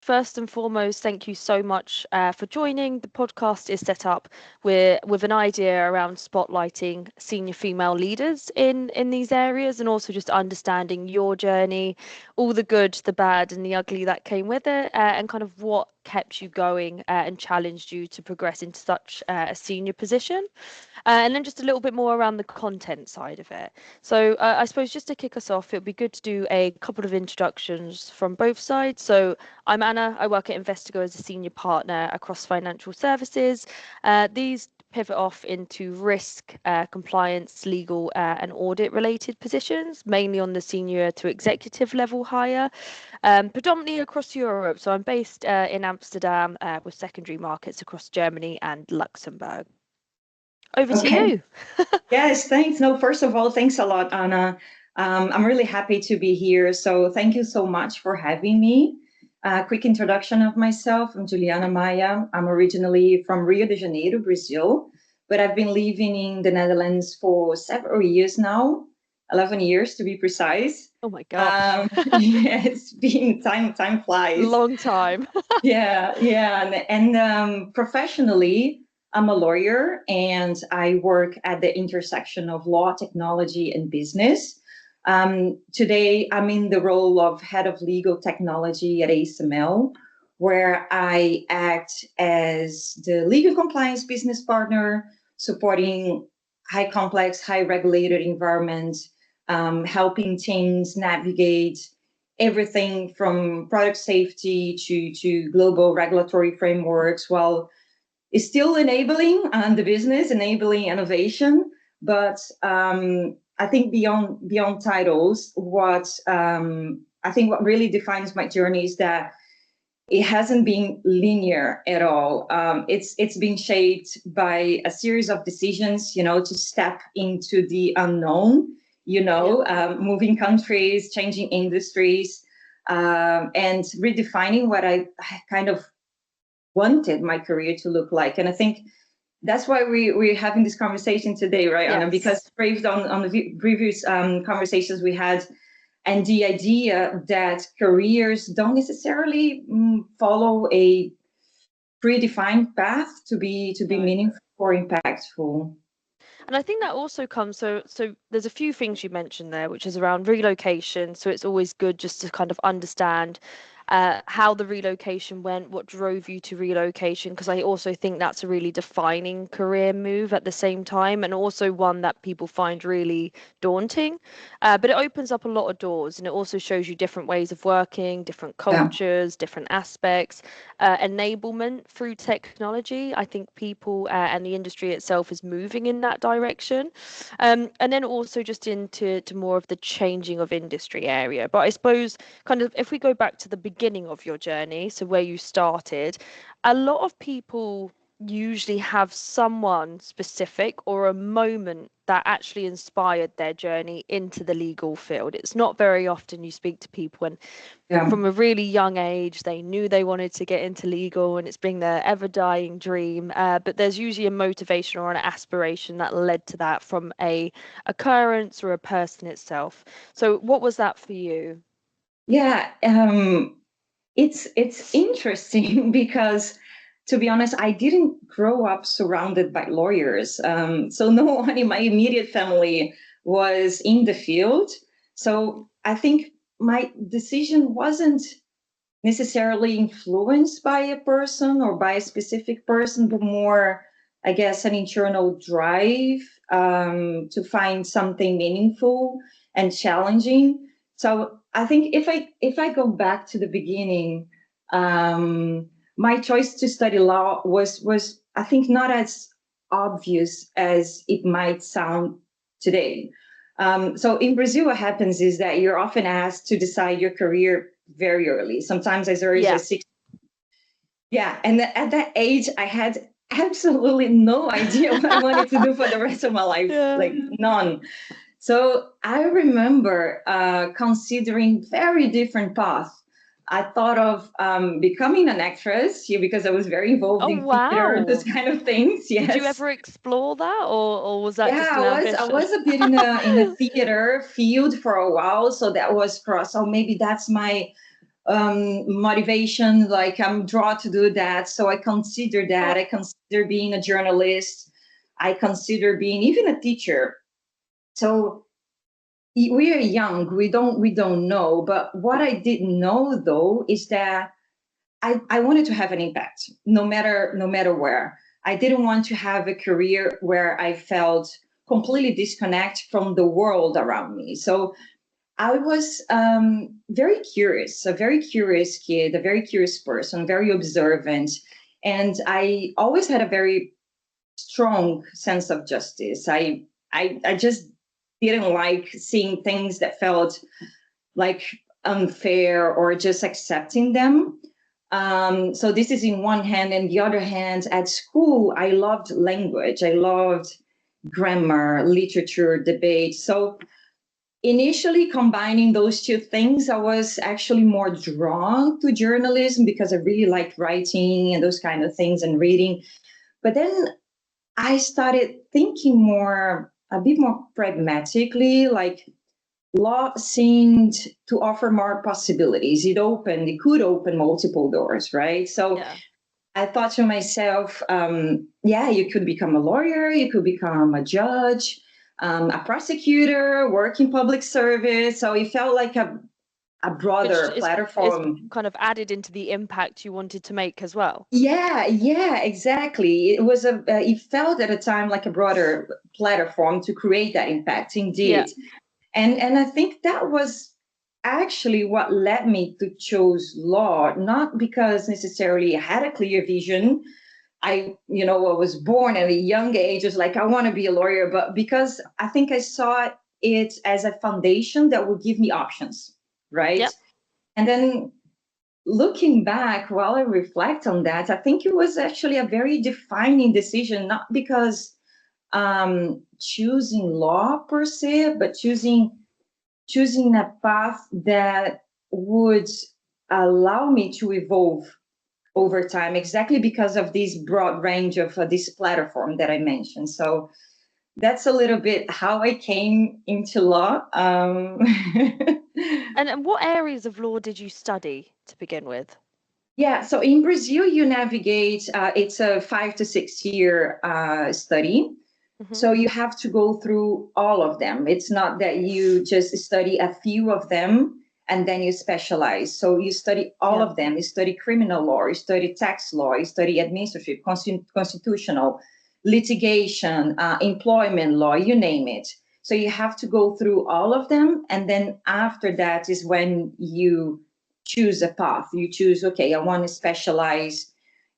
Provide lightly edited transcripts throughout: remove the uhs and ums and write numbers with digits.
First and foremost, thank you so much for joining. The podcast is set up with an idea around spotlighting senior female leaders in these areas, and also just understanding your journey, all the good, the bad, and the ugly that came with it, and kind of what kept you going and challenged you to progress into such a senior position. And then just a little bit more around the content side of it. So I suppose just to kick us off, it would be good to do a couple of introductions from both sides. So I'm Anna. I work at Investigo as a senior partner across financial services. These pivot off into risk, compliance, legal, and audit related positions, mainly on the senior to executive level hire, predominantly across Europe. So I'm based in Amsterdam with secondary markets across Germany and Luxembourg. Over to Okay. you. Yes, thanks. No, first of all, thanks a lot, Anna. I'm really happy to be here. So thank you so much for having me. Quick introduction of myself. I'm Juliana Maia. I'm originally from Rio de Janeiro, Brazil, but I've been living in the Netherlands for several years now, 11 years to be precise. Oh my gosh. Yeah, it's been time flies. Long time. Yeah. And professionally, I'm a lawyer and I work at the intersection of law, technology, and business. Today, I'm in the role of head of legal technology at ASML, where I act as the legal compliance business partner, supporting high complex, high regulated environments, helping teams navigate everything from product safety to global regulatory frameworks while it's still enabling the business, enabling innovation. But I think beyond titles, what I think what really defines my journey is that it hasn't been linear at all. It's been shaped by a series of decisions, to step into the unknown, Yeah. moving countries, changing industries, and redefining what I kind of wanted my career to look like. And I think that's why we're having this conversation today, right, Anna? Because Yes. based on the previous conversations we had, and the idea that careers don't necessarily follow a predefined path to be No. meaningful or impactful. And I think that also comes, so there's a few things you mentioned there, which is around relocation. So it's always good just to kind of understand how the relocation went, what drove you to relocation, because I also think that's a really defining career move at the same time, and also one that people find really daunting. But it opens up a lot of doors, and it also shows you different ways of working, different Yeah. cultures, different aspects, enablement through technology. I think people and the industry itself is moving in that direction. And then also just into more of the changing of industry area. But I suppose kind of if we go back to the beginning of your journey, so where you started, a lot of people usually have someone specific or a moment that actually inspired their journey into the legal field. It's not very often you speak to people and Yeah. from a really young age, they knew they wanted to get into legal and it's been their ever dying dream. But there's usually a motivation or an aspiration that led to that from a occurrence or a person itself. So what was that for you? Yeah. It's interesting because, to be honest, I didn't grow up surrounded by lawyers. So no one in my immediate family was in the field. So I think my decision wasn't necessarily influenced by a person or by a specific person, but more, I guess, an internal drive to find something meaningful and challenging. So I think if I go back to the beginning, my choice to study law was I think not as obvious as it might sound today. So in Brazil, what happens is that you're often asked to decide your career very early, sometimes as early Yeah. as six. Yeah, and at that age, I had absolutely no idea what I wanted to do for the rest of my life, Yeah. like none. So I remember considering very different paths. I thought of becoming an actress, yeah, because I was very involved Oh, in theater, those wow. kind of things. Did you Yes. ever explore that or was that Yeah, just an I was ambition? a bit in a theater field for a while, so that was cross. So maybe that's my motivation, like I'm drawn to do that. So I consider that. I consider being a journalist. I consider being even a teacher. So we are young. We don't know. But what I didn't know though is that I wanted to have an impact, no matter where. I didn't want to have a career where I felt completely disconnect from the world around me. So I was very curious, a very curious kid, a very curious person, very observant. And I always had a very strong sense of justice. I just didn't like seeing things that felt like unfair or just accepting them. So this is in one hand, and the other hand, at school, I loved language. I loved grammar, literature, debate. So initially combining those two things, I was actually more drawn to journalism because I really liked writing and those kind of things and reading. But then I started thinking a bit more pragmatically, like law seemed to offer more possibilities. It could open multiple doors, right? So Yeah. I thought to myself, yeah, you could become a lawyer, you could become a judge, a prosecutor, work in public service. So it felt like a Which broader is platform. kind of added into the impact you wanted to make as well. Yeah, exactly. It felt at a time like a broader platform to create that impact, Yeah. indeed. And I think that was actually what led me to choose law, not because necessarily I had a clear vision. I was born at a young age, was like, I want to be a lawyer, but because I think I saw it as a foundation that would give me options, right? Yep. And then looking back, while I reflect on that, I think it was actually a very defining decision, not because choosing law per se, but choosing a path that would allow me to evolve over time, exactly because of this broad range of this platform that I mentioned. So that's a little bit how I came into law. And what areas of law did you study to begin with? Yeah, so in Brazil, you navigate, it's a 5 to 6 year study. Hmm. So you have to go through all of them. It's not that you just study a few of them and then you specialize. So you study all Yeah. of them. You study criminal law, you study tax law, you study administrative, constitutional, litigation, employment law, you name it. So you have to go through all of them. And then after that is when you choose a path. You choose, okay, I want to specialize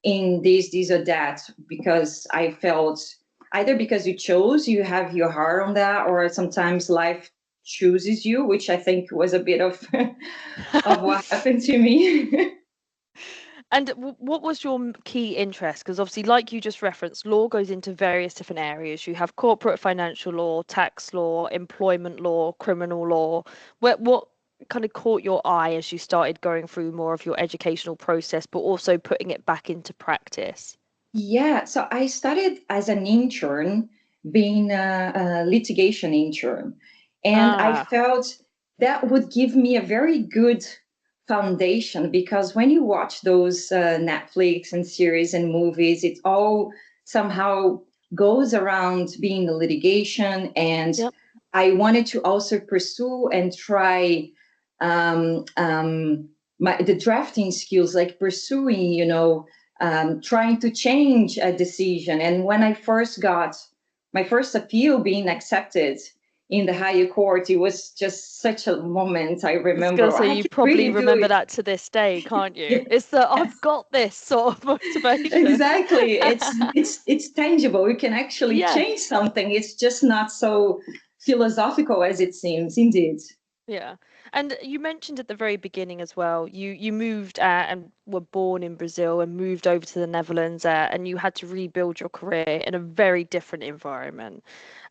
in this or that because I felt either because you chose, you have your heart on that, or sometimes life chooses you, which I think was a bit of of what happened to me. And what was your key interest? Because obviously, like you just referenced, law goes into various different areas. You have corporate financial law, tax law, employment law, criminal law. What kind of caught your eye as you started going through more of your educational process, but also putting it back into practice? Yeah, so I started as an intern, being a litigation intern, and I Ah, felt that would give me a very good foundation because when you watch those Netflix and series and movies, it all somehow goes around being the litigation. And yep. I wanted to also pursue and try the drafting skills, like pursuing, trying to change a decision. And when I first got my first appeal being accepted in the higher court, it was just such a moment. I I was gonna remember say I you can probably really do remember it. that to this day, can't you? It's the Yes, I've got this sort of motivation. exactly. It's tangible. You can actually change Yes. something. It's just not so philosophical as it seems. Indeed. Yeah. And you mentioned at the very beginning as well, you moved and were born in Brazil and moved over to the Netherlands and you had to rebuild your career in a very different environment.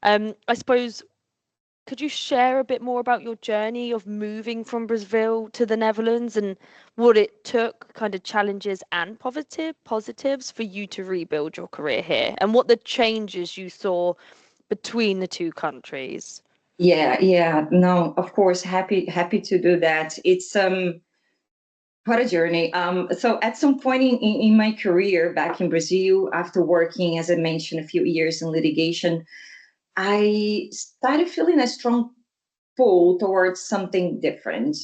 I suppose could you share a bit more about your journey of moving from Brazil to the Netherlands and what it took, kind of challenges and positives for you to rebuild your career here, and what the changes you saw between the two countries? Yeah, yeah. No, of course, happy to do that. It's What a journey. So at some point in my career back in Brazil, after working, as I mentioned, a few years in litigation, I started feeling a strong pull towards something different.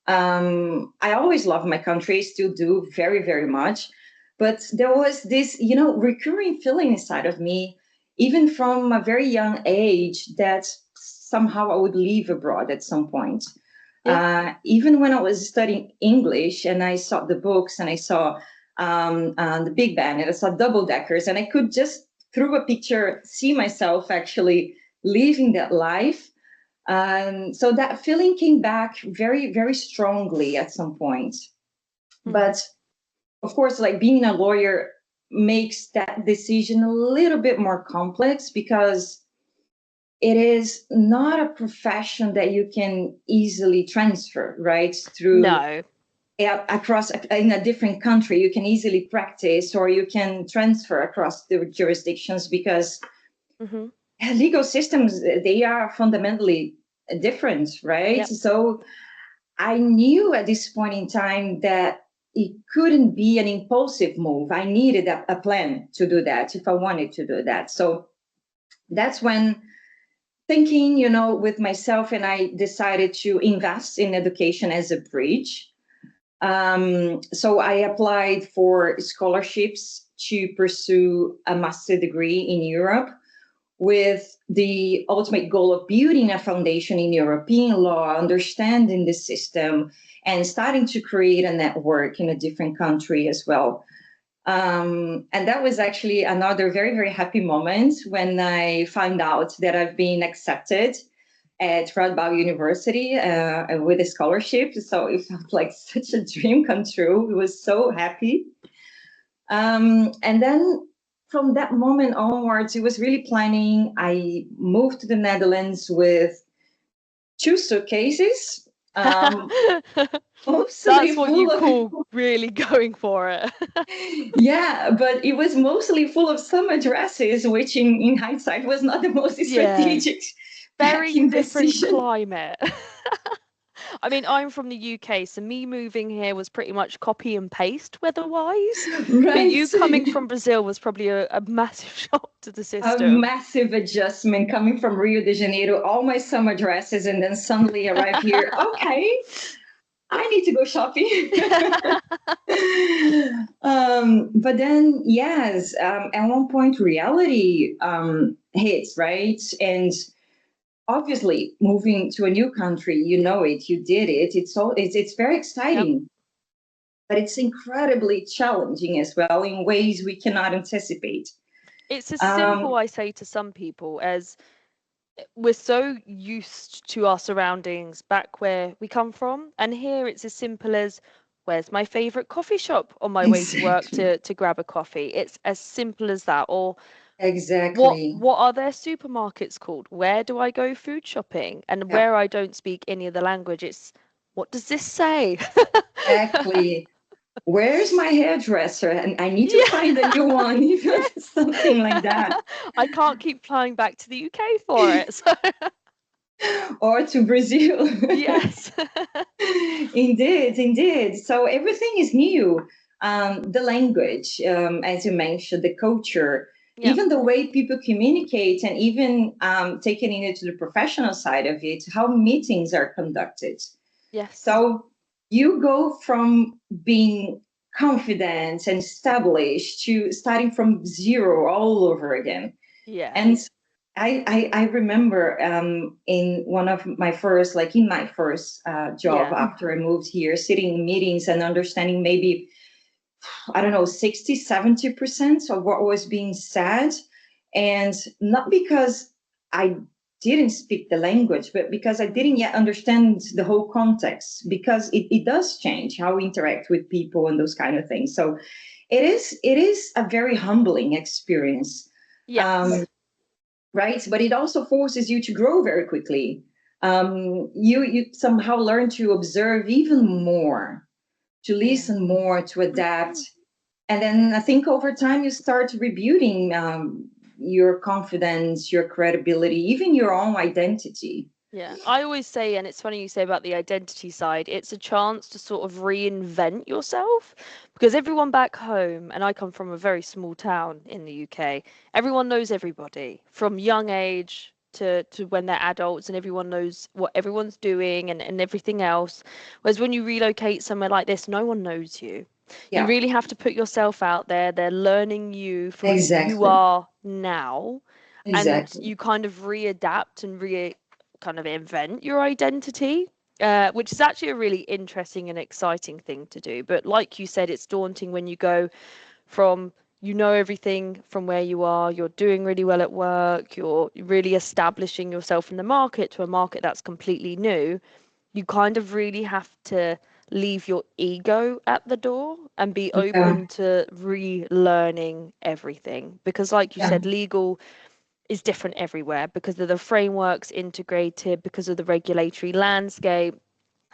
I always love my country, still do very, very much. But there was this, recurring feeling inside of me, even from a very young age, that somehow I would leave abroad at some point. Yeah. Even when I was studying English and I saw the books and I saw the Big Bang and I saw double deckers, and I could just, through a picture, see myself actually living that life. So that feeling came back very, very strongly at some point. Mm. But of course, like being a lawyer makes that decision a little bit more complex because it is not a profession that you can easily transfer, right? Through No. across in a different country, you can easily practice or you can transfer across the jurisdictions because Hmm. legal systems, they are fundamentally different, right? Yep. So I knew at this point in time that it couldn't be an impulsive move. I needed a plan to do that if I wanted to do that. So that's when thinking, with myself, and I decided to invest in education as a bridge. So I applied for scholarships to pursue a master degree in Europe with the ultimate goal of building a foundation in European law, understanding the system, and starting to create a network in a different country as well. And that was actually another very, very happy moment when I found out that I've been accepted at Radboud University with a scholarship. So it felt like such a dream come true. I was so happy. And then from that moment onwards, it was really planning. I moved to the Netherlands with 2 suitcases, mostly That's what you full of, call really going for it. yeah, but it was mostly full of summer dresses, which in hindsight was not the most Yeah. strategic Very packing different decision. climate. I mean, I'm from the UK, so me moving here was pretty much copy and paste weather-wise. But Right. you coming from Brazil was probably a massive shock to the A system. massive adjustment coming from Rio de Janeiro, all my summer dresses, and then suddenly arrive here. Okay, I need to go shopping. But then, yes, at one point, reality hits, right? And obviously, moving to a new country, you did it. It's very Yep. exciting, but it's incredibly challenging as well in ways we cannot anticipate. It's as simple, Um, I say to some people, as we're so used to our surroundings back where we come from, and here it's as simple as where's my favorite coffee shop on my way to work exactly, to grab a coffee. It's as simple as that. Or what exactly. what are their supermarkets called? Where do I go food shopping? And Yeah. where I don't speak any of the language, it's what does this say? Exactly. Where's my hairdresser? And I need to find a new Yeah. one, even Yes. something like that. I can't keep flying back to the UK for it. So Or to Brazil. yes. Indeed, indeed. So everything is new. The language, as you mentioned, the culture, Yep. even the way people communicate, and even taking it into the professional side of it, how meetings are conducted. Yes. So you go from being confident and established to starting from zero all over again. Yeah. And I remember in one of my first, like in my first job Yeah. after I moved here, sitting in meetings and understanding maybe, I don't know, 60, 70% of what was being said. And not because I didn't speak the language, but because I didn't yet understand the whole context, because it does change how we interact with people and those kind of things. So it is a very humbling experience. Um, Yes. right? But it also forces you to grow very quickly. You somehow learn to observe even more, to Yeah. listen more, to adapt, Mhm. and then I think over time you start rebuilding your confidence, your credibility, even your own identity. Yeah, I always say, and it's funny you say about the identity side, it's a chance to sort of reinvent yourself because everyone back home, and I come from a very small town in the UK, everyone knows everybody from young age to when they're adults, and everyone knows what everyone's doing and everything else. Whereas when you relocate somewhere like this, no one knows you. You Yeah, really have to put yourself out there. They're learning you for who you exactly. are now, and Exactly. you kind of readapt and re kind of invent your identity, which is actually a really interesting and exciting thing to do. But like you said, it's daunting when you go from you know everything from where you are, you're doing really well at work, you're really establishing yourself in the market to a market that's completely new. You kind of really have to leave your ego at the door and be Yeah, open to relearning everything. Because, like you yeah, said, legal is different everywhere because of the frameworks integrated, because of the regulatory landscape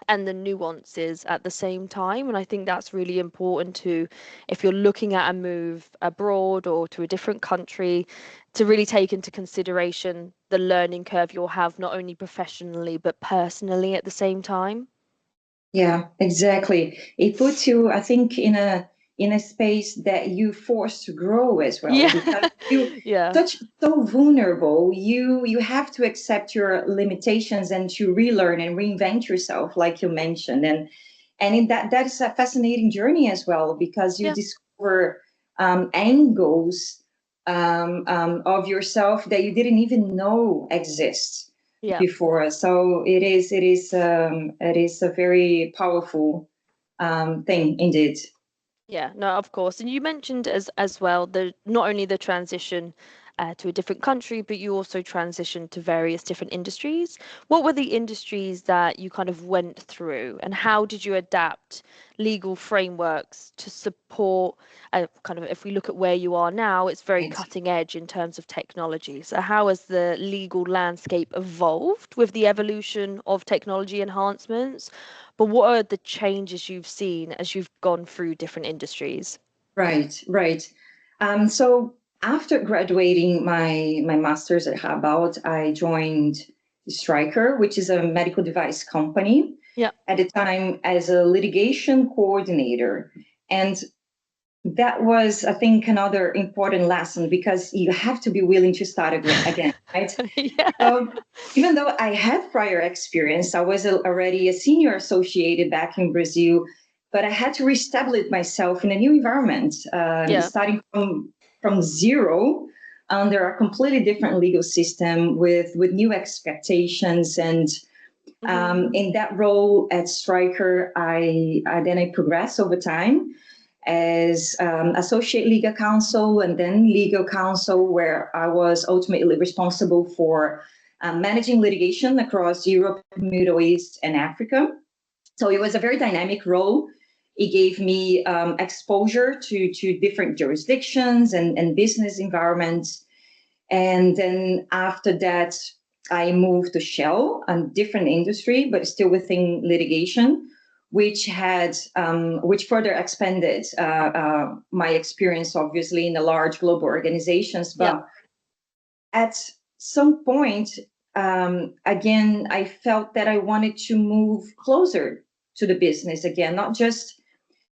and the nuances at the same time. And I think that's really important to, if you're looking at a move abroad or to a different country, to really take into consideration the learning curve you'll have not only professionally but personally at the same time. yeah, exactly. It puts you, I think, in a space that you forced to grow as well, Yeah. because you Yeah. such so vulnerable. You have to accept your limitations and to relearn and reinvent yourself, like you mentioned. And in that is a fascinating journey as well, because you Yeah. discover angles of yourself that you didn't even know exist Yeah. before. So it is a very powerful thing indeed. Yeah, no, of course. And you mentioned as well the not only the transition to a different country, but you also transitioned to various different industries. What were the industries that you kind of went through, and how did you adapt legal frameworks to support kind of if we look at where you are now, it's very Right. cutting edge in terms of technology. So how has the legal landscape evolved with the evolution of technology enhancements? But what are the changes you've seen as you've gone through different industries? Right, right. So after graduating my master's at Harvard, I joined Stryker, which is a medical device company, Yeah. at the time as a litigation coordinator. And that was, I think, another important lesson, because you have to be willing to start again, right? Yeah. So even though I had prior experience, I was already a senior associated back in Brazil, but I had to reestablish myself in a new environment, Yeah. starting from zero under a completely different legal system with new expectations. And Hmm. in that role at Stryker, I progressed over time as associate legal counsel and then legal counsel, where I was ultimately responsible for managing litigation across Europe, Middle East, and Africa. So it was a very dynamic role. It gave me exposure to different jurisdictions and business environments. And then after that, I moved to Shell, a different industry, but still within litigation, which further expanded my experience, obviously, in the large global organizations. Yeah. But at some point, again, I felt that I wanted to move closer to the business again, not just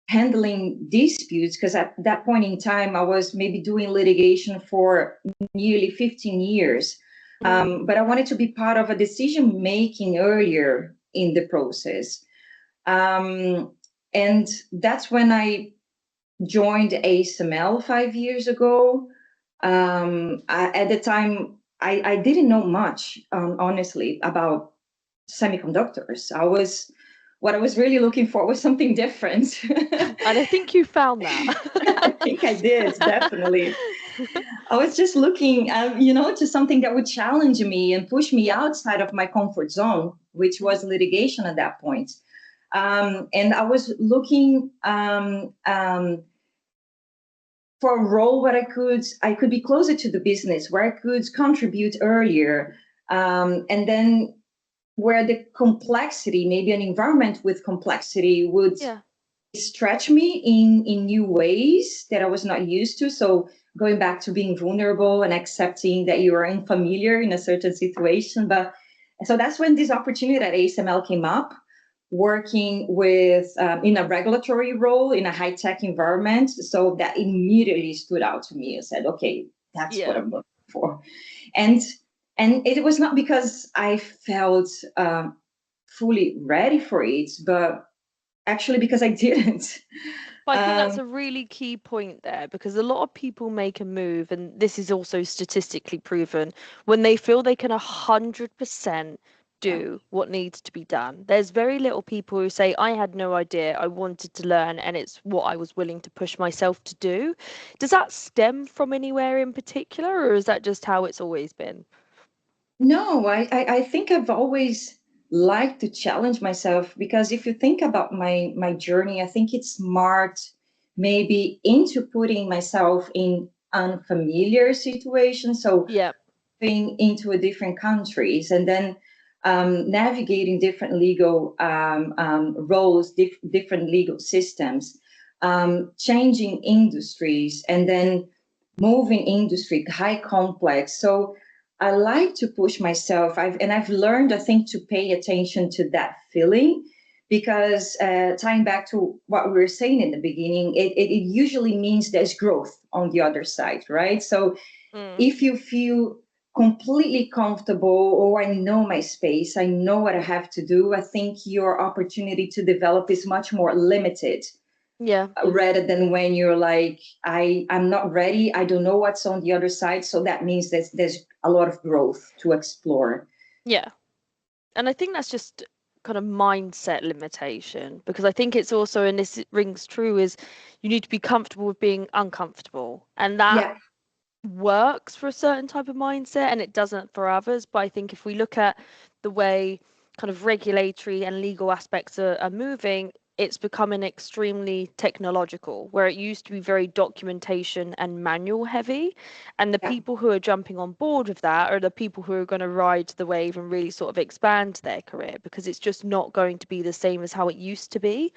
handling disputes, because at that point in time, I was maybe doing litigation for nearly 15 years. Mm. But I wanted to be part of a decision making earlier in the process. Um, and that's when I joined ASML 5 years ago. At the time, I didn't know much, honestly, about semiconductors. What I was really looking for was something different. And I think you found that. I think I did, definitely. I was just looking, to something that would challenge me and push me Yeah. outside of my comfort zone, which Mhm. was litigation at that point. And I was looking for a role where I could be closer to the business, where I could contribute earlier, and then where the complexity, maybe an environment with complexity, would Yeah. stretch me in new ways that I was not used to. So going back to being vulnerable and accepting that you are unfamiliar in a certain situation, but So that's when this opportunity at ASML came up, working with in a regulatory role in a high-tech environment. So that immediately stood out to me. I said, okay, that's what Yeah. I'm looking for. And it was not because I felt fully ready for it, but actually because I didn't. But I think that's Um, a really key point there because a lot of people make a move, and this is also statistically proven, when they feel they can 100% yeah. do what needs to be done. There's very little people who say, I had no idea, I wanted to learn, and it's what I was willing to push myself to do. Does that stem from anywhere in particular, or is that just how it's always been? No, I think I've always liked to challenge myself because if you think about my journey, I think it's smart maybe into putting myself in unfamiliar situations. So Yeah. being into a different countries and then navigating different legal roles, different legal systems, changing industries, and then moving industry, high complex. So I like to push myself. I've learned, I think, to pay attention to that feeling because tying back to what we were saying in the beginning, it usually means there's growth on the other side, right? So Mm. if you feel completely comfortable, or I know my space, I know what I have to do, I think your opportunity to develop is much more limited Yeah. rather than when you're like, I'm not ready, I don't know what's on the other side. So that means there's a lot of growth to explore. Yeah. And I think that's just kind of mindset limitation because I think it's also, and this rings true, is you need to be comfortable with being uncomfortable. And that Yeah, works for a certain type of mindset and it doesn't for others. But I think if we look at the way kind of regulatory and legal aspects are moving, it's becoming extremely technological, where it used to be very documentation and manual heavy. And the yeah. people who are jumping on board with that are the people who are going to ride the wave and really sort of expand their career because it's just not going to be the same as how it used to be.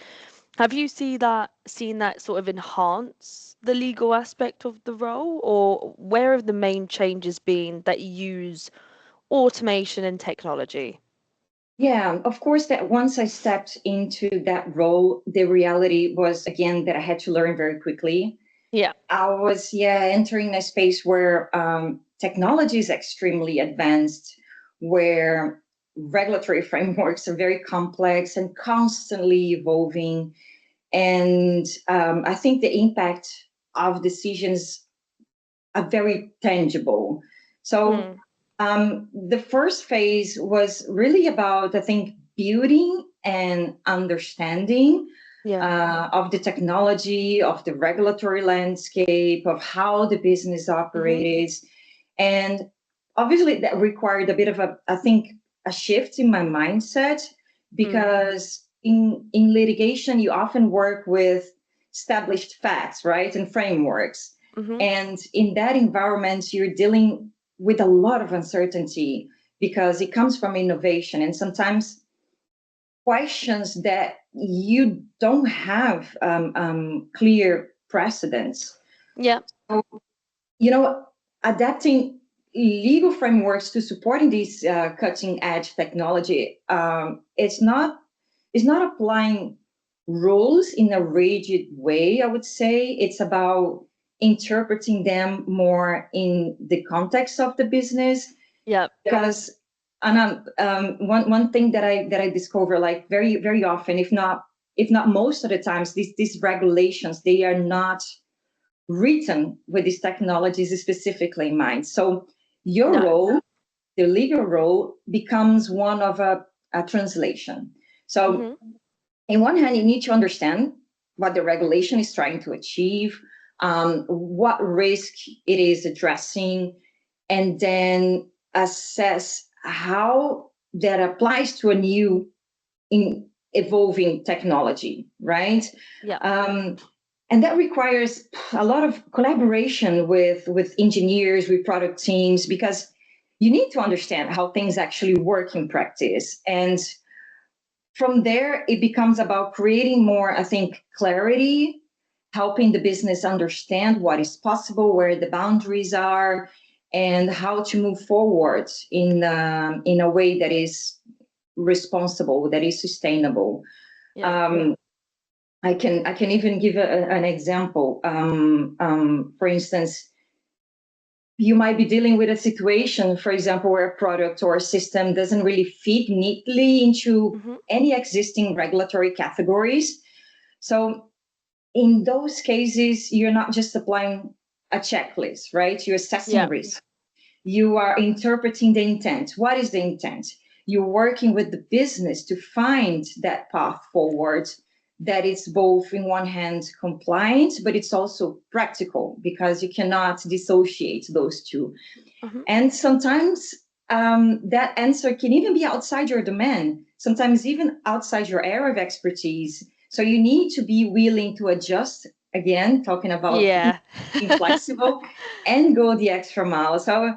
Have you seen that sort of enhance the legal aspect of the role, or where have the main changes been that use automation and technology? Yeah, of course, that once I stepped into that role, the reality was again that I had to learn very quickly. Yeah. I was, yeah, entering a space where technology is extremely advanced, where regulatory frameworks are very complex and constantly evolving. And I think the impact of decisions are very tangible. So Mm. the first phase was really about, I think, building and understanding Yeah. of the technology, of the regulatory landscape, of how the business Mhm. operated. And obviously, that required a bit of I think, a shift in my mindset Mm. because in litigation, you often work with established facts, right, and frameworks. Mhm. And in that environment, you're dealing with a lot of uncertainty because it comes from innovation and sometimes questions that you don't have clear precedents. Yeah. So, you know, adapting legal frameworks to supporting these cutting edge technology, it's not applying rules in a rigid way, I would say. It's about interpreting them more in the context of the business Yeah. because Anna, one thing that I discover like very often, if not most of the times, these regulations they are not written with these technologies specifically in mind. So your No. role, the legal role, becomes one of a translation. So Mhm. in one hand, you need to understand what the regulation is trying to achieve, what risk it is addressing, and then assess how that applies to a new evolving technology, right? Yeah. Um, and that requires a lot of collaboration with engineers, with product teams, because you need to understand how things actually work in practice. And from there, it becomes about creating more, I think, clarity, helping the business understand what is possible, where the boundaries are, and how to move forward in a way that is responsible, that is sustainable. Yeah. I can even give an example. For instance, you might be dealing with a situation, for example, where a product or a system doesn't really fit neatly into Hmm. any existing regulatory categories. So in those cases, you're not just applying a checklist, right? You're assessing Yeah. risk. You are interpreting the intent. What is the intent? You're working with the business to find that path forward that is both, in one hand, compliant, but it's also practical, because you cannot dissociate those two. Hmm. And sometimes that answer can even be outside your domain, sometimes even outside your area of expertise. So you need to be willing to adjust, again, talking about Yeah. being flexible, and go the extra mile. So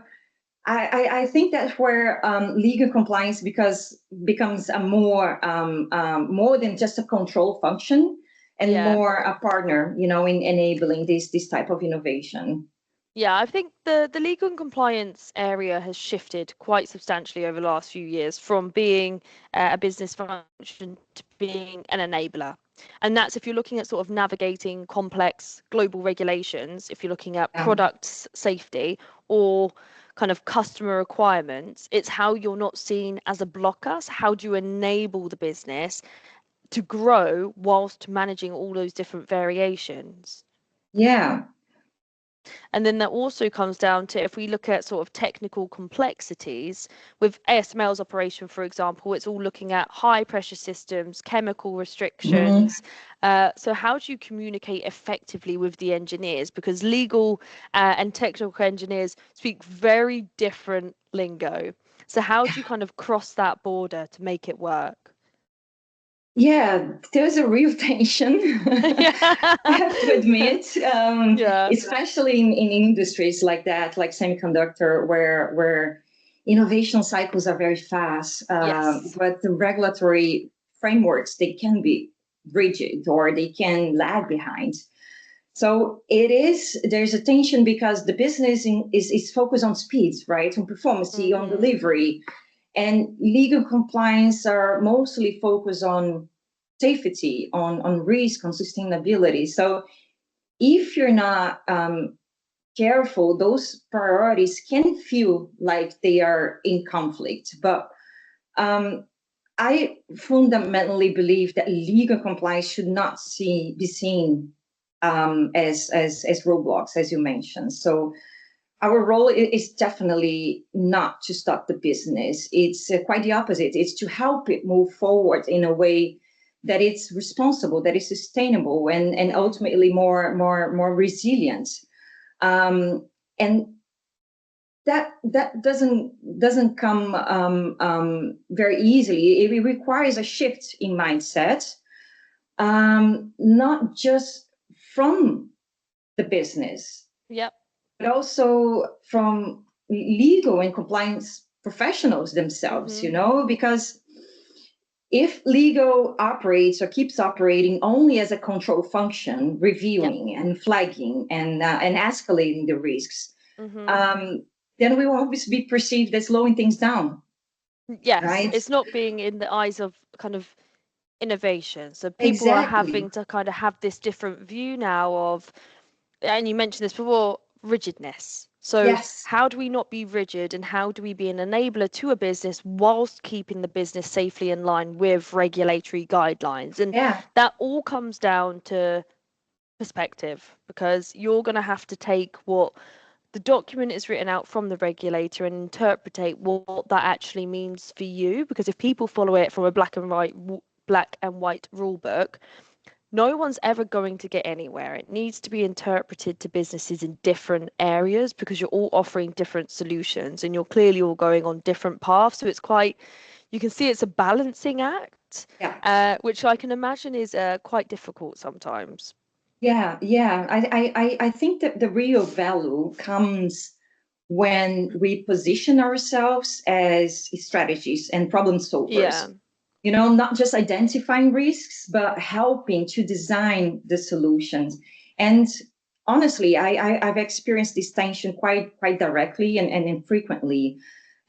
I think that's where legal compliance becomes a more than just a control function, and Yeah. more a partner, in enabling this type of innovation. Yeah, I think the legal and compliance area has shifted quite substantially over the last few years from being a business function to being an enabler. And that's if you're looking at sort of navigating complex global regulations, if you're looking at Yeah. product safety or kind of customer requirements, it's how you're not seen as a blocker. So how do you enable the business to grow whilst managing all those different variations? Yeah. And then that also comes down to if we look at sort of technical complexities with ASML's operation, for example, it's all looking at high pressure systems, chemical Mhm. restrictions. So how do you communicate effectively with the engineers? Because legal and technical engineers speak very different lingo. So how do you kind of cross that border to make it work? Yeah, there's a real tension, Yeah. I have to admit, Yeah. especially in industries like that, like semiconductor, where innovation cycles are very fast, Yes. but the regulatory frameworks, they can be rigid, or they can lag behind. So there's a tension, because the business is focused on speed, right? On performance, on Hmm. delivery, and legal compliance are mostly focused on safety, on risk, on sustainability. So if you're not careful, those priorities can feel like they are in conflict. But um, I fundamentally believe that legal compliance should not be seen as roadblocks, as you mentioned. So our role is definitely not to stop the business. It's quite the opposite. It's to help it move forward in a way that it's responsible, that is sustainable, and Mm. ultimately more resilient. And that doesn't come very easily. It requires a shift in mindset, not just from the business, Yep. but also from legal and compliance professionals themselves, Hmm. because if legal operates or keeps operating only as a control function, Yep. reviewing and flagging and escalating the risks, Hmm. um, then we will always be perceived as slowing things down, Yes, right? it's not being in the eyes of kind of innovation. So people are Exactly. having to kind of have this different view now of, and you mentioned this before, rigidness. So Yes. how do we not be rigid and how do we be an enabler to a business whilst keeping the business safely in line with regulatory guidelines? And Yeah. that all comes down to perspective because you're going to have to take what the document is written out from the regulator and interpret what that actually means for you. Because if people follow it from a black and white rule book, no one's ever going to get anywhere. It needs to be interpreted to businesses in different areas because you're all offering different solutions and you're clearly all going on different paths. So it's quite, you can see it's a balancing act, Yeah. which I can imagine is quite difficult sometimes. Yeah. Yeah. I think that the real value comes when we position ourselves as strategies and problem solvers, Yeah. not just identifying risks, but helping to design the solutions. And honestly, I've experienced this tension quite directly and infrequently.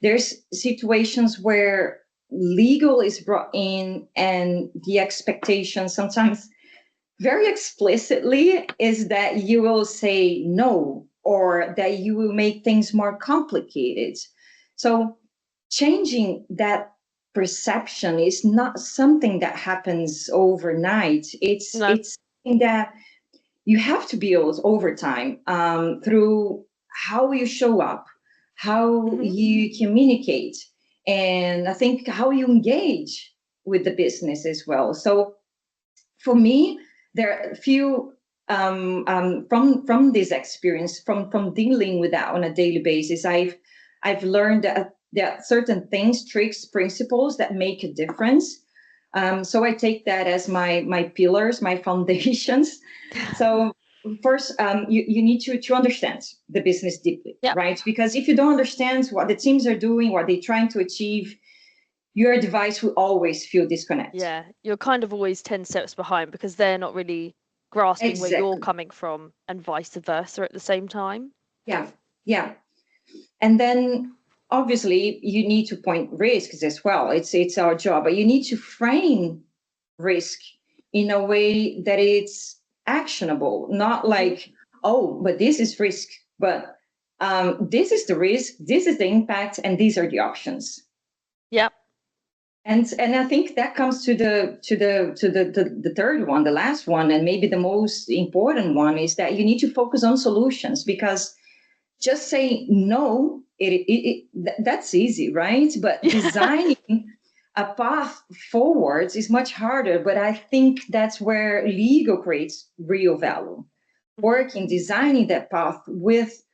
There's situations where legal is brought in and the expectation sometimes very explicitly is that you will say no or that you will make things more complicated. So changing that perception is not something that happens overnight. No. It's something that you have to build over time through how you show up, how Hmm. you communicate, and I think how you engage with the business as well. So for me, there are a few from this experience, from dealing with that on a daily basis. I've learned that there are certain things, tricks, principles that make a difference. So I take that as my pillars, my foundations. So first, you need to understand the business deeply, Yep. right? Because if you don't understand what the teams are doing, what they're trying to achieve, your device will always feel disconnected. Yeah, you're kind of always 10 steps behind because they're not really grasping where you're Exactly. coming from and vice versa at the same time. Yeah. Yeah. And then obviously you need to point risks as well. It's our job, but you need to frame risk in a way that it's actionable, not Hmm. like, oh, but this is risk, but this is the risk, this is the impact, and these are the options. Yep. And I think that comes to the third one, the last one, and maybe the most important one is that you need to focus on solutions because just say no, that's easy, right? But Yeah. designing a path forwards is much harder. But I think that's where legal creates real value. Hmm. Working, designing that path with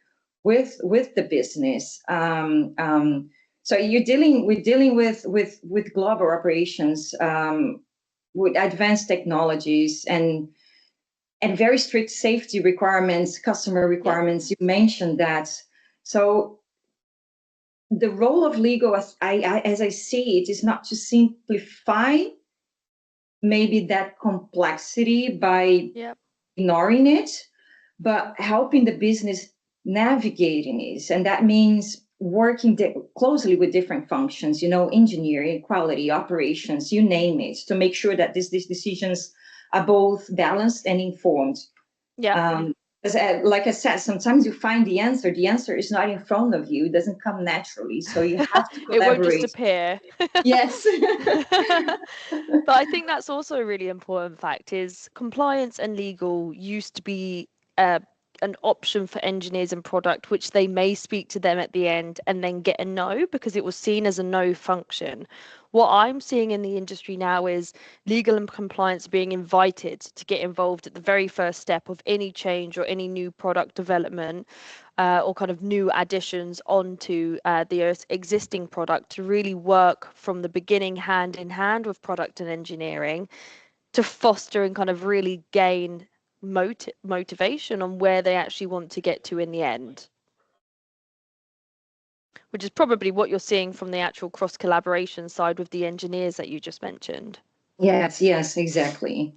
the business. So we're dealing with global operations, with advanced technologies and very strict safety requirements, customer Yep. requirements. You mentioned that. So the role of legal, as I see it, is not to simplify maybe that complexity by Yep. ignoring it, but helping the business navigating it. And that means working closely with different functions, engineering, quality, operations, you name it, to make sure that these decisions are both balanced and informed. Yep. Um, like I said, sometimes you find the answer is not in front of you, it doesn't come naturally. So you have to It won't just collaborate. appear. Yes. But I think that's also a really important fact is compliance and legal used to be uh, an option for engineers and product, which they may speak to them at the end and then get a no because it was seen as a no function. What I'm seeing in the industry now is legal and compliance being invited to get involved at the very first step of any change or any new product development, or kind of new additions onto the existing product to really work from the beginning hand in hand with product and engineering to foster and kind of really gain motivation on where they actually want to get to in the end, which is probably what you're seeing from the actual cross collaboration side with the engineers that you just mentioned. Yes, yes, exactly.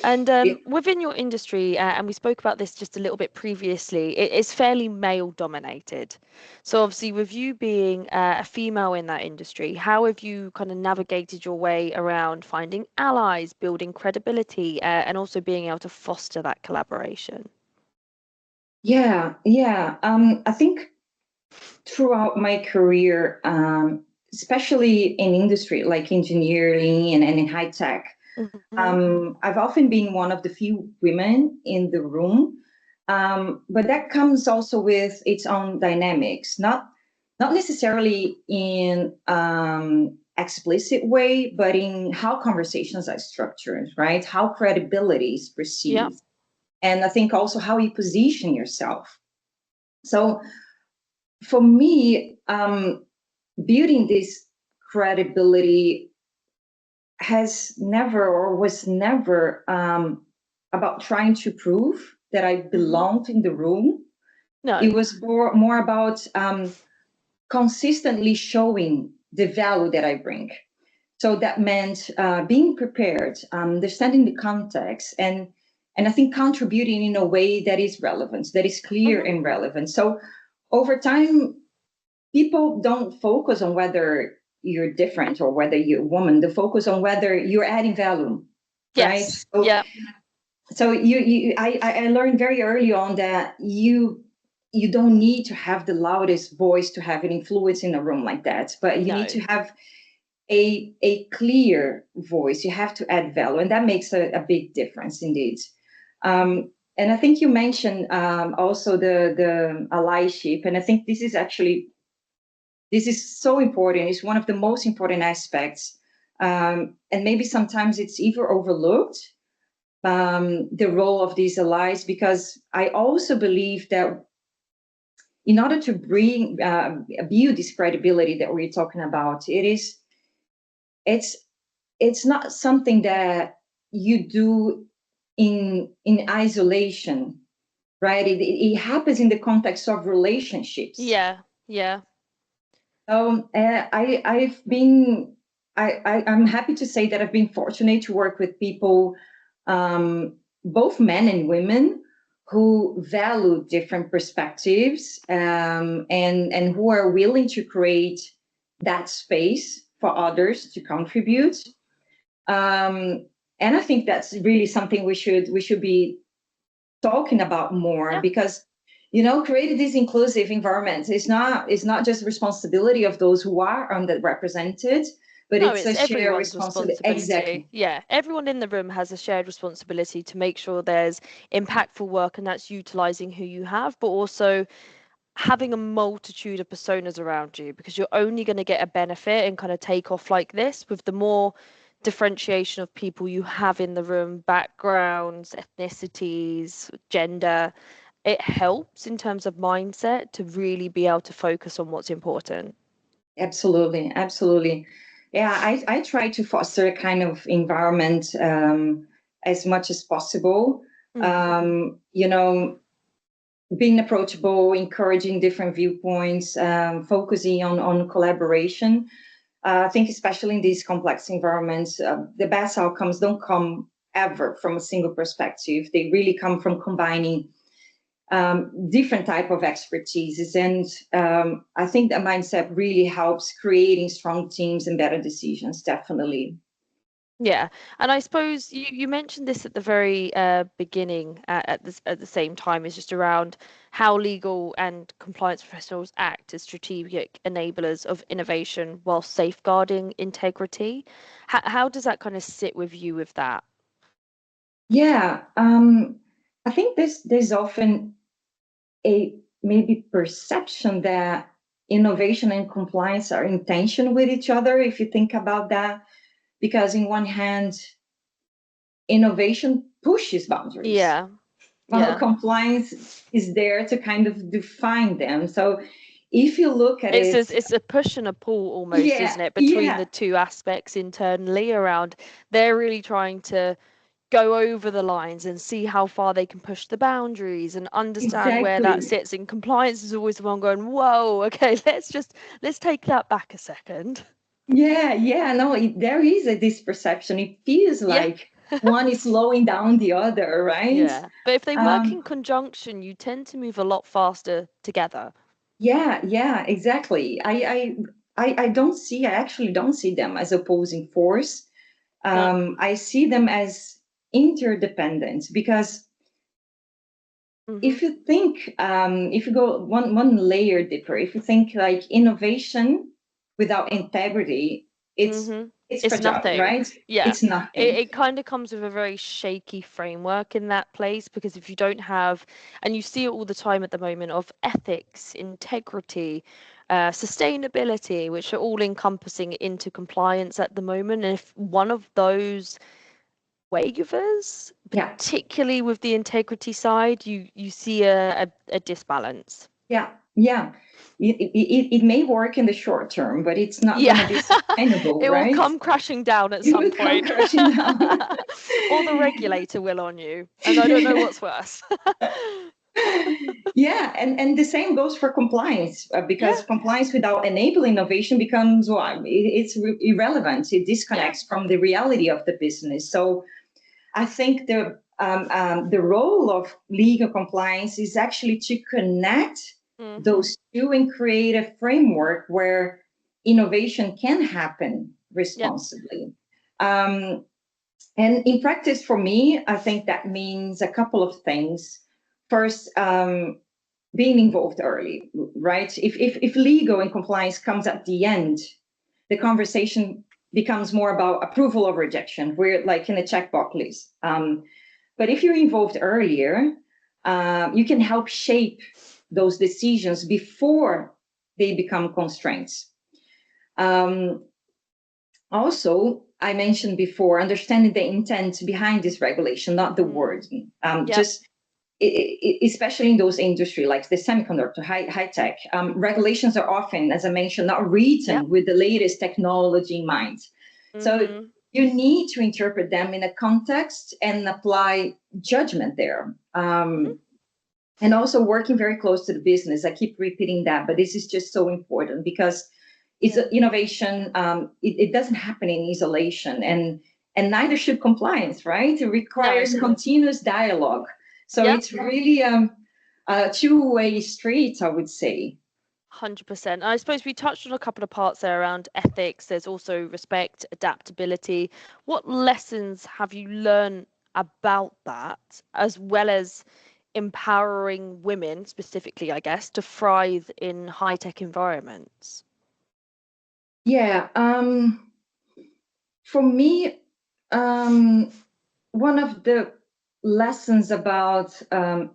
And It- within your industry, and we spoke about this just a little bit previously, it is fairly male dominated. So obviously, with you being a female in that industry, how have you kind of navigated your way around finding allies, building credibility, and also being able to foster that collaboration? yeah, yeah. I think throughout my career, especially in industry like engineering and in high tech, Hmm. I've often been one of the few women in the room. But that comes also with its own dynamics, not necessarily in explicit way, but in how conversations are structured, right? How credibility is Yeah. perceived, and I think also how you position yourself. So for me, building this credibility has never or was never about trying to prove that I Hmm. belonged in the room. It No. was more about consistently showing the value that I bring. So that meant being prepared, understanding the context, and I think contributing in a way that is relevant, that is clear and relevant. So over time, people don't focus on whether you're different or whether you're a woman. They focus on whether you're adding value, right? Yes. Yeah. So I learned very early on that you don't need to have the loudest voice to have an influence in a room like that, but you need to have a clear voice. You have to add value, and that makes a big difference indeed. And I think you mentioned also the allyship, and I think this is so important. It's one of the most important aspects, and maybe sometimes it's even overlooked, the role of these allies, because I also believe that in order to bring build this credibility that we're talking about, it's not something that you do in isolation, right? It happens in the context of relationships. Yeah. I'm happy to say that I've been fortunate to work with people, both men and women, who value different perspectives, and who are willing to create that space for others to contribute. And I think that's really something we should be talking about more, because creating these inclusive environments is not just responsibility of those who are underrepresented, but it's a shared responsibility. Exactly. Yeah, everyone in the room has a shared responsibility to make sure there's impactful work, and that's utilizing who you have, but also having a multitude of personas around you, because you're only going to get a benefit and kind of take off like this with the more differentiation of people you have in the room, backgrounds, ethnicities, gender. It helps in terms of mindset to really be able to focus on what's important. Absolutely. Yeah, I try to foster a kind of environment as much as possible. Being approachable, encouraging different viewpoints, focusing on collaboration. I think especially in these complex environments, the best outcomes don't come ever from a single perspective. They really come from combining different type of expertises. And I think that mindset really helps creating strong teams and better decisions, definitely. Yeah, and I suppose you mentioned this at the very beginning at the same time, is just around how legal and compliance professionals act as strategic enablers of innovation while safeguarding integrity. How does that kind of sit with you with that? Yeah, I think there's often a maybe perception that innovation and compliance are in tension with each other, if you think about that, because in one hand, innovation pushes boundaries, while compliance is there to kind of define them. So if you look at it's a push and a pull almost, isn't it, between the two aspects internally around they're really trying to go over the lines and see how far they can push the boundaries and understand where that sits. And compliance is always the one going, whoa, okay, let's take that back a second. No, there is this perception. It feels like one is slowing down the other, right? Yeah, but if they work in conjunction, you tend to move a lot faster together. Yeah, exactly. I actually don't see them as opposing force. I see them as interdependent, because if you think, if you go one layer deeper, if you think like innovation without integrity, it's fragile, nothing, right? Yeah, It's nothing. it kind of comes with a very shaky framework in that place, because if you don't have, and you see it all the time at the moment, of ethics, integrity, sustainability, which are all encompassing into compliance at the moment, and if one of those wavers, particularly with the integrity side, you see a disbalance. Yeah. It may work in the short term, but it's not going to be sustainable, it right? will come crashing down at some point. Or the regulator will on you, and I don't know what's worse. Yeah, and the same goes for compliance, because compliance without enabling innovation becomes, well, it's irrelevant. It disconnects from the reality of the business. So I think the role of legal compliance is actually to connect those two and create a framework where innovation can happen responsibly. And in practice, for me, I think that means a couple of things. First, being involved early, right? If legal and compliance comes at the end, the conversation becomes more about approval or rejection. We're like in a checkbox list. But if you're involved earlier, you can help shape those decisions before they become constraints. Also, I mentioned before, understanding the intent behind this regulation, not the word. Just especially in those industries like the semiconductor, high tech, regulations are often, as I mentioned, not written with the latest technology in mind. So you need to interpret them in a context and apply judgment there. And also working very close to the business. I keep repeating that, but this is just so important because it's innovation. It doesn't happen in isolation, and neither should compliance, right? It requires continuous dialogue. So it's really a two-way street, I would say. 100%. I suppose we touched on a couple of parts there around ethics. There's also respect, adaptability. What lessons have you learned about that, as well as empowering women specifically, I guess, to thrive in high-tech environments? Yeah. For me, one of the lessons about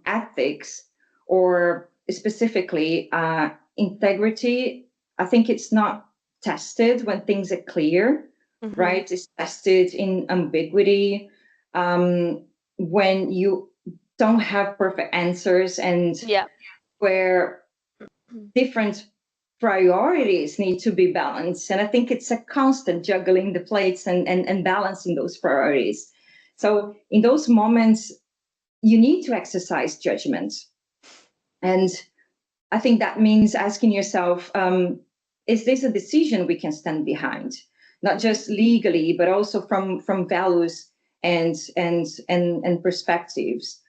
ethics, or specifically integrity, I think it's not tested when things are clear, right? It's tested in ambiguity, when you don't have perfect answers, and where different priorities need to be balanced. And I think it's a constant juggling the plates and balancing those priorities. So in those moments, you need to exercise judgment. And I think that means asking yourself, is this a decision we can stand behind? Not just legally, but also from values and perspectives.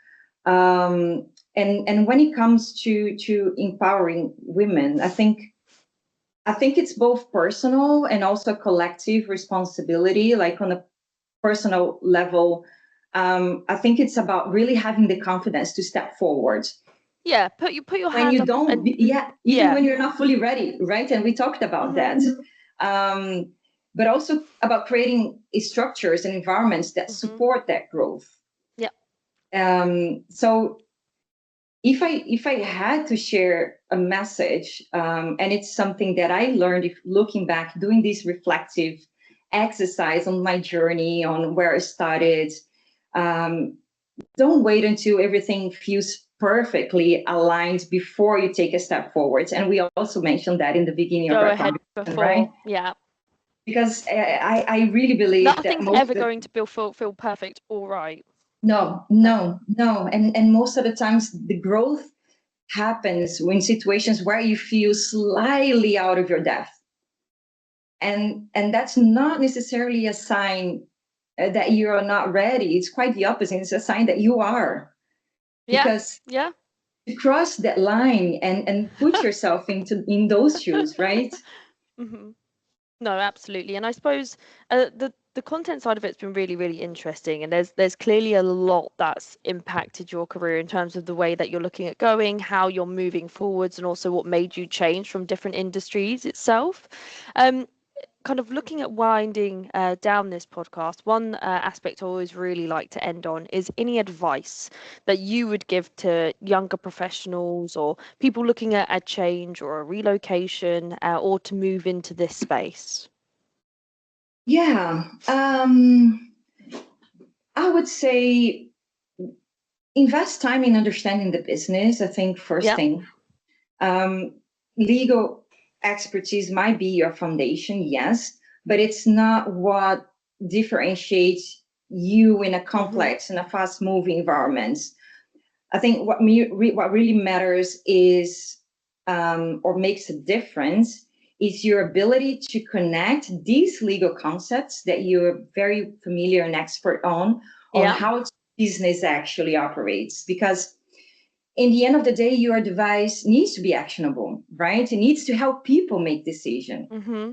And when it comes to empowering women, I think it's both personal and also collective responsibility. Like on a personal level, I think it's about really having the confidence to step forward. Yeah, put your when hand you up don't, and even when you're not fully ready, right? And we talked about that. But also about creating structures and environments that support that growth. So if I had to share a message, and it's something that I learned looking back, doing this reflective exercise on my journey, on where I started, don't wait until everything feels perfectly aligned before you take a step forward. And we also mentioned that in the beginning of our conversation, right? Yeah. Because I really believe nothing's that ever going to feel perfect or right. No. And most of the times the growth happens in situations where you feel slightly out of your depth. And that's not necessarily a sign that you are not ready. It's quite the opposite. It's a sign that you are. Because to cross that line and put yourself in those shoes, right? No, absolutely. And I suppose the content side of it's been really, really interesting. And there's clearly a lot that's impacted your career in terms of the way that you're looking at going, how you're moving forwards, and also what made you change from different industries itself. Kind of looking at winding down this podcast, one aspect I always really like to end on is any advice that you would give to younger professionals or people looking at a change or a relocation or to move into this space. Yeah, I would say invest time in understanding the business. I think first thing, legal expertise might be your foundation, yes, but it's not what differentiates you in a complex and a fast-moving environment. I think what really matters is, or makes a difference, is your ability to connect these legal concepts that you're very familiar and expert on how business actually operates. Because in the end of the day, your device needs to be actionable, right? It needs to help people make decisions. Mm-hmm.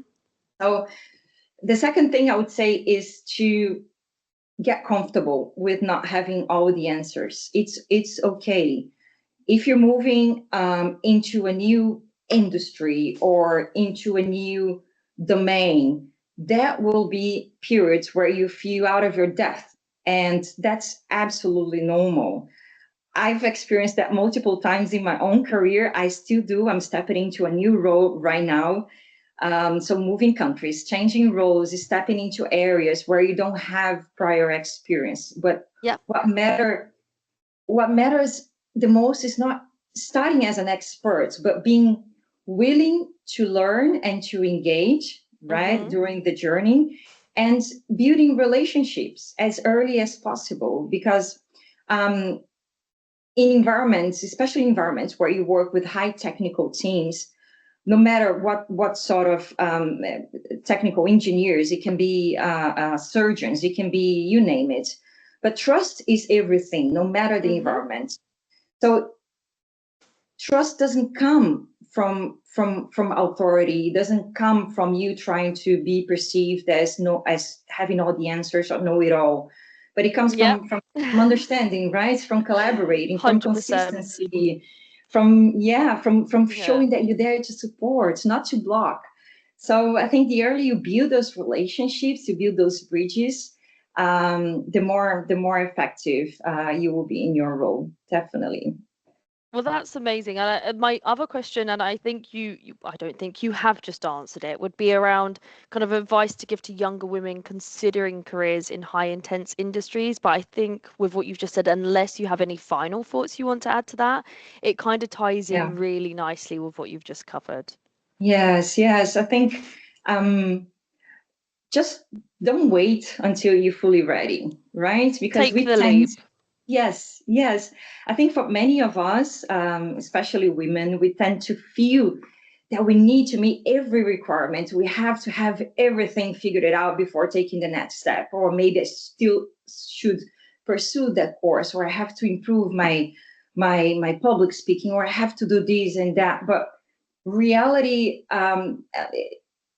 So the second thing I would say is to get comfortable with not having all the answers. It's okay if you're moving into a new industry or into a new domain. That will be periods where you feel out of your depth, and that's absolutely normal. I've experienced that multiple times in my own career. I still do. I'm stepping into a new role right now. So moving countries, changing roles, stepping into areas where you don't have prior experience. But Yeah. what matters the most is not starting as an expert, but being willing to learn and to engage, right, Mm-hmm. during the journey, and building relationships as early as possible. Because um, in environments, especially environments where you work with high technical teams, no matter what sort of technical engineers, it can be surgeons, it can be you name it. But trust is everything, no matter the Mm-hmm. environment. So trust doesn't come from authority. It doesn't come from you trying to be perceived as having all the answers or know it all. But it comes Yeah. from understanding, right? From collaborating, from 100%. consistency, from Yeah. showing that you're there to support, not to block. So I think the earlier you build those relationships, you build those bridges, the more effective you will be in your role. Definitely. Well, that's amazing. And my other question, and I think I don't think you have just answered it, would be around kind of advice to give to younger women considering careers in high intense industries. But I think with what you've just said, unless you have any final thoughts you want to add to that, it kind of ties Yeah. in really nicely with what you've just covered. Yes, yes. I think um, just don't wait until you're fully ready, right? Because Take we the tend, leap. yes, yes. I think for many of us, especially women, we tend to feel that we need to meet every requirement. We have to have everything figured it out before taking the next step, or maybe I still should pursue that course, or I have to improve my public speaking, or I have to do this and that. But reality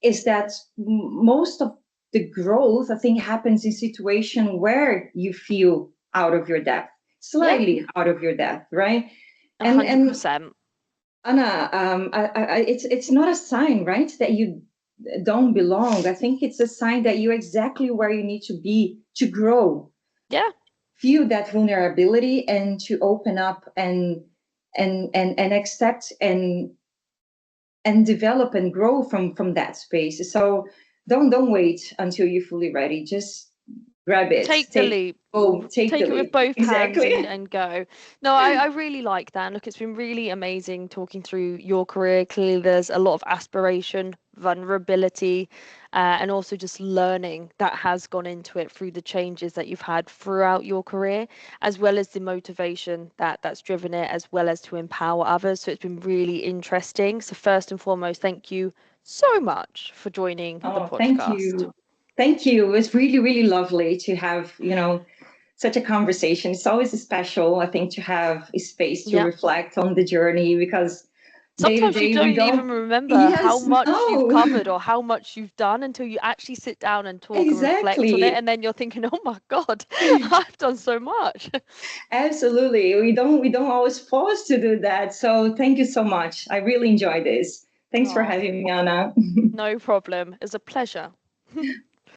is that most of the growth, I think, happens in situation where you feel out of your depth, Yeah, slightly out of your depth, right? And 100%. Anna, it's not a sign, right, that you don't belong. I think it's a sign that you're exactly where you need to be to grow, Yeah. feel that vulnerability, and to open up and accept and develop and grow from that space. So don't wait until you're fully ready. Just grab it. Take the leap. Take the Take it with leap. both hands Exactly. and go. No, I really like that. And look, it's been really amazing talking through your career. Clearly, there's a lot of aspiration, vulnerability, and also just learning that has gone into it through the changes that you've had throughout your career, as well as the motivation that's driven it, as well as to empower others. So it's been really interesting. So first and foremost, thank you so much for joining the Oh, thank podcast. you. Thank you. It was really, really lovely to have, such a conversation. It's always special, I think, to have a space to Yeah. reflect on the journey, because day to Sometimes you day we don't even don't. remember how Yes, much you've no. covered or how much you've done until you actually sit down and talk and reflect on it. Exactly. And then you're thinking, oh my God, I've done so much. Absolutely. We don't always pause to do that. So thank you so much. I really enjoyed this. Thanks for Oh, having me, Anna. no problem. It's a pleasure.